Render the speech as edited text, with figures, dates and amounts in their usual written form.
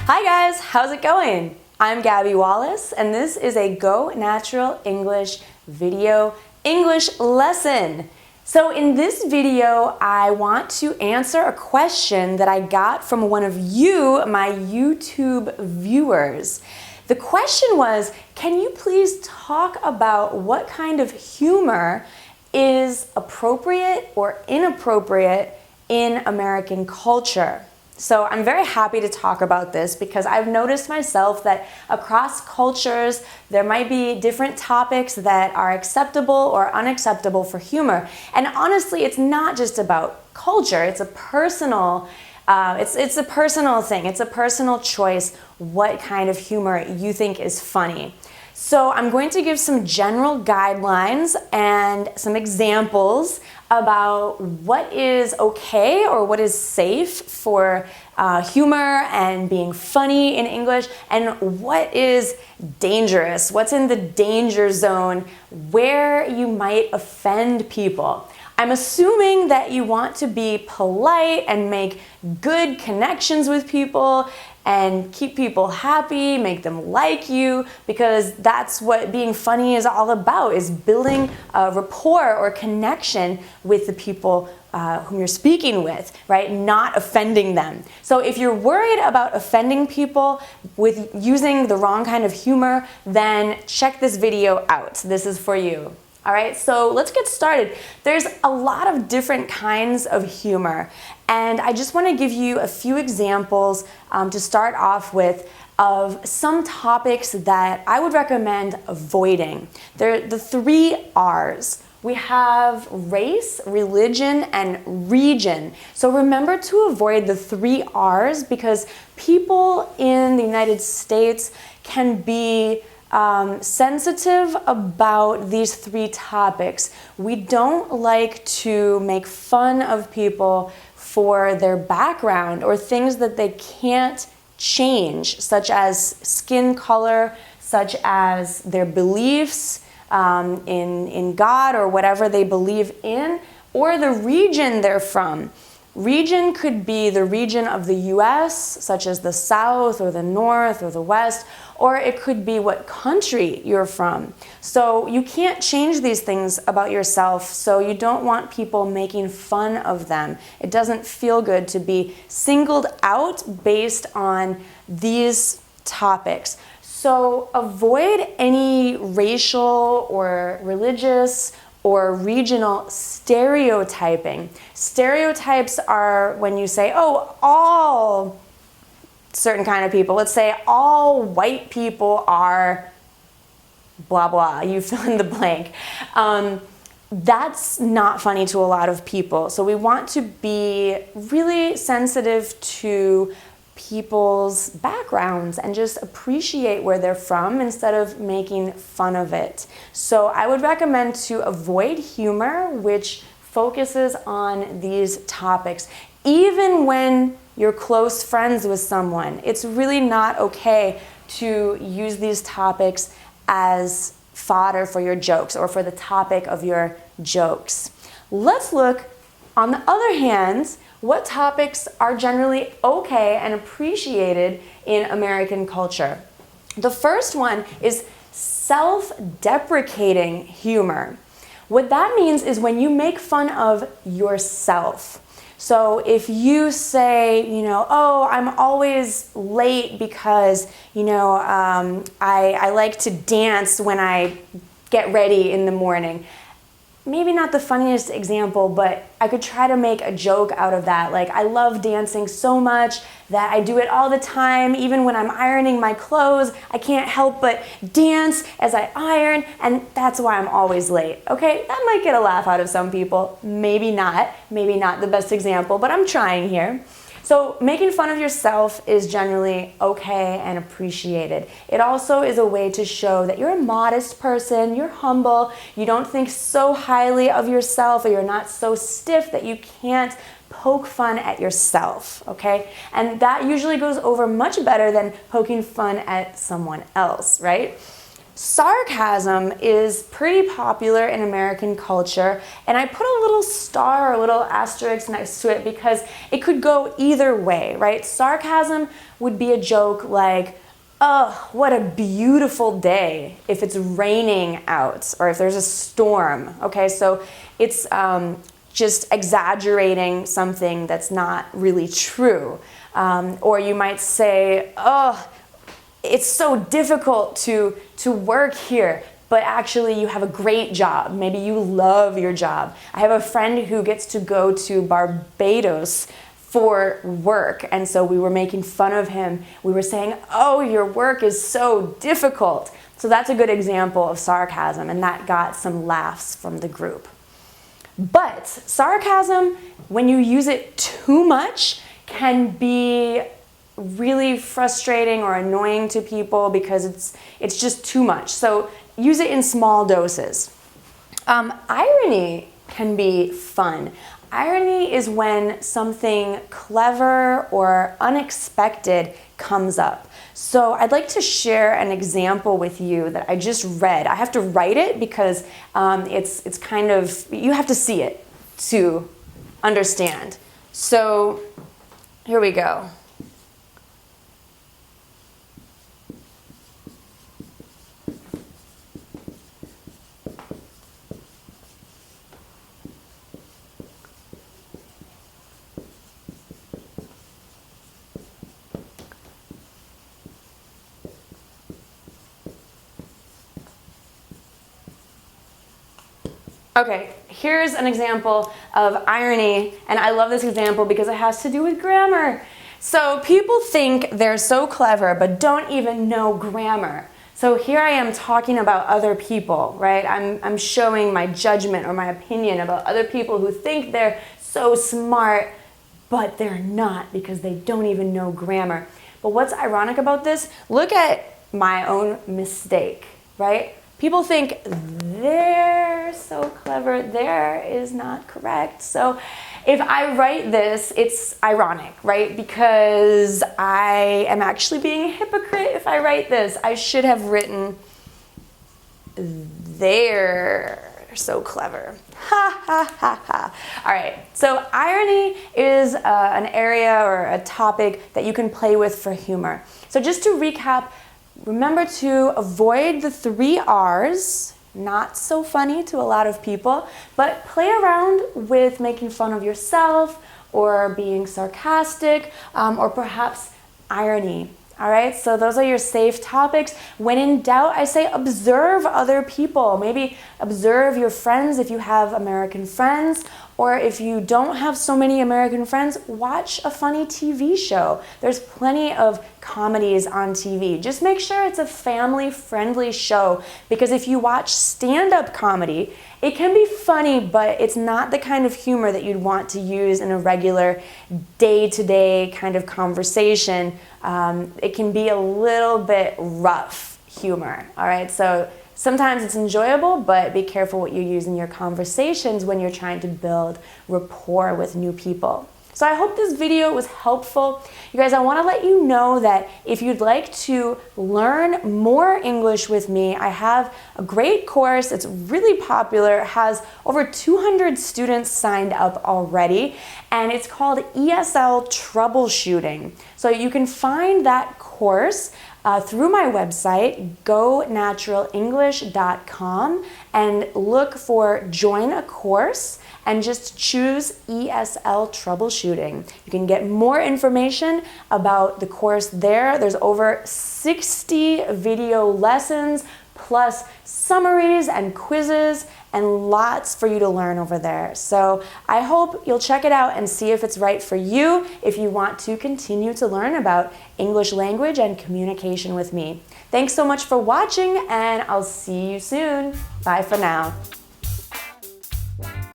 Hi guys, how's it going? I'm 𝗣𝗏𝗏𝗏𝗏, and this is a Go Natural English video English lesson. So in this video, I want to answer a question that I got from one of you, my YouTube viewers. The question was, can you please talk about what kind of humor is appropriate or inappropriate in American culture? So I'm very happy to talk about this because I've noticed myself that across cultures there might be different topics that are acceptable or unacceptable for humor. And honestly, it's not just about culture, it's a personal it's a personal thing. It's a personal choice what kind of humor you think is funny. So I'm going to give some general guidelines and some examples about what is okay or what is safe for humor and being funny in English, and what is dangerous, what's in the danger zone, where you might offend people. I'm assuming that you want to be polite and make good connections with people and keep people happy, make them like you, because that's what being funny is all about, is building a rapport or connection with the people whom you're speaking with, right? Not offending them. So if you're worried about offending people with using the wrong kind of humor, then check this video out. This is for you. All right, so let's get started. There's a lot of different kinds of humor, and I just want to give you a few examples to start off with of some topics that I would recommend avoiding. They're the 3 R's. We have race, religion, and region. So remember to avoid the 3 R's because people in the United States can be sensitive about these 3 topics. We don't like to make fun of people for their background or things that they can't change, such as skin color, such as their beliefs in God or whatever they believe in, or the region they're from. Region could be the region of the US, such as the South or the North or the West, or it could be what country you're from. So you can't change these things about yourself, so you don't want people making fun of them. It doesn't feel good to be singled out based on these topics. So avoid any racial or religious or regional stereotyping. Stereotypes are when you say, oh, all certain kind of people. Let's say all white people are blah, blah. You fill in the blank. That's not funny to a lot of people. So we want to be really sensitive to people's backgrounds and just appreciate where they're from instead of making fun of it. So I would recommend to avoid humor which focuses on these topics. Even when you're close friends with someone, it's really not okay to use these topics as fodder for your jokes or for the topic of your jokes. Let's look, on the other hand, what topics are generally okay and appreciated in American culture. The first one is self-deprecating humor. What that means is when you make fun of yourself. So if you say, oh, I'm always late because, I like to dance when I get ready in the morning. Maybe not the funniest example, but I could try to make a joke out of that. Like, I love dancing so much that I do it all the time. Even when I'm ironing my clothes, I can't help but dance as I iron, and that's why I'm always late. Okay, that might get a laugh out of some people. Maybe not the best example, but I'm trying here. So making fun of yourself is generally okay and appreciated. It also is a way to show that you're a modest person, you're humble, you don't think so highly of yourself, or you're not so stiff that you can't poke fun at yourself, okay? And that usually goes over much better than poking fun at someone else, right? sarcasm is pretty popular in American culture, and I put a little star or a little asterisk next to it because it could go either way, right? Sarcasm would be a joke like, oh, what a beautiful day if it's raining out or if there's a storm, okay? So it's just exaggerating something that's not really true. Or you might say, oh, it's so difficult to work here, but actually you have a great job. Maybe you love your job. I have a friend who gets to go to Barbados for work, and so we were making fun of him. We were saying, oh, your work is so difficult. So that's a good example of sarcasm, and that got some laughs from the group. But sarcasm, when you use it too much, can be really frustrating or annoying to people because it's just too much. So use it in small doses. Irony can be fun. Irony is when something clever or unexpected comes up. So I'd like to share an example with you that I just read. I have to write it because it's kind of, you have to see it to understand. So here we go. Okay, here's an example of irony, and I love this example because it has to do with grammar. So people think they're so clever but don't even know grammar. So here I am talking about other people, right? I'm showing my judgment or my opinion about other people who think they're so smart, but they're not because they don't even know grammar. But what's ironic about this? Look at my own mistake, right? People think they're so clever, there is not correct. So if I write this, it's ironic, right? Because I am actually being a hypocrite if I write this. I should have written they're so clever. Ha ha ha ha. All right, so irony is an area or a topic that you can play with for humor. So just to recap, remember to avoid the 3 R's, not so funny to a lot of people, but play around with making fun of yourself or being sarcastic or perhaps irony. All right, so those are your safe topics. When in doubt, I say observe other people. Maybe observe your friends if you have American friends, or if you don't have so many American friends, watch a funny TV show. There's plenty of comedies on TV. Just make sure it's a family-friendly show, because if you watch stand-up comedy, it can be funny, but it's not the kind of humor that you'd want to use in a regular day-to-day kind of conversation. It can be a little bit rough humor, all right? So sometimes it's enjoyable, but be careful what you use in your conversations when you're trying to build rapport with new people. So I hope this video was helpful. You guys, I want to let you know that if you'd like to learn more English with me, I have a great course. It's really popular. It has over 200 students signed up already, and it's called ESL Troubleshooting. So you can find that course through my website, 𝗏𝗏𝐿𝑒nglish.com, and look for Join a Course and just choose ESL Troubleshooting. You can get more information about the course there. There's over 60 video lessons plus summaries and quizzes and lots for you to learn over there. So I hope you'll check it out and see if it's right for you if you want to continue to learn about English language and communication with me. Thanks so much for watching, and I'll see you soon. Bye for now.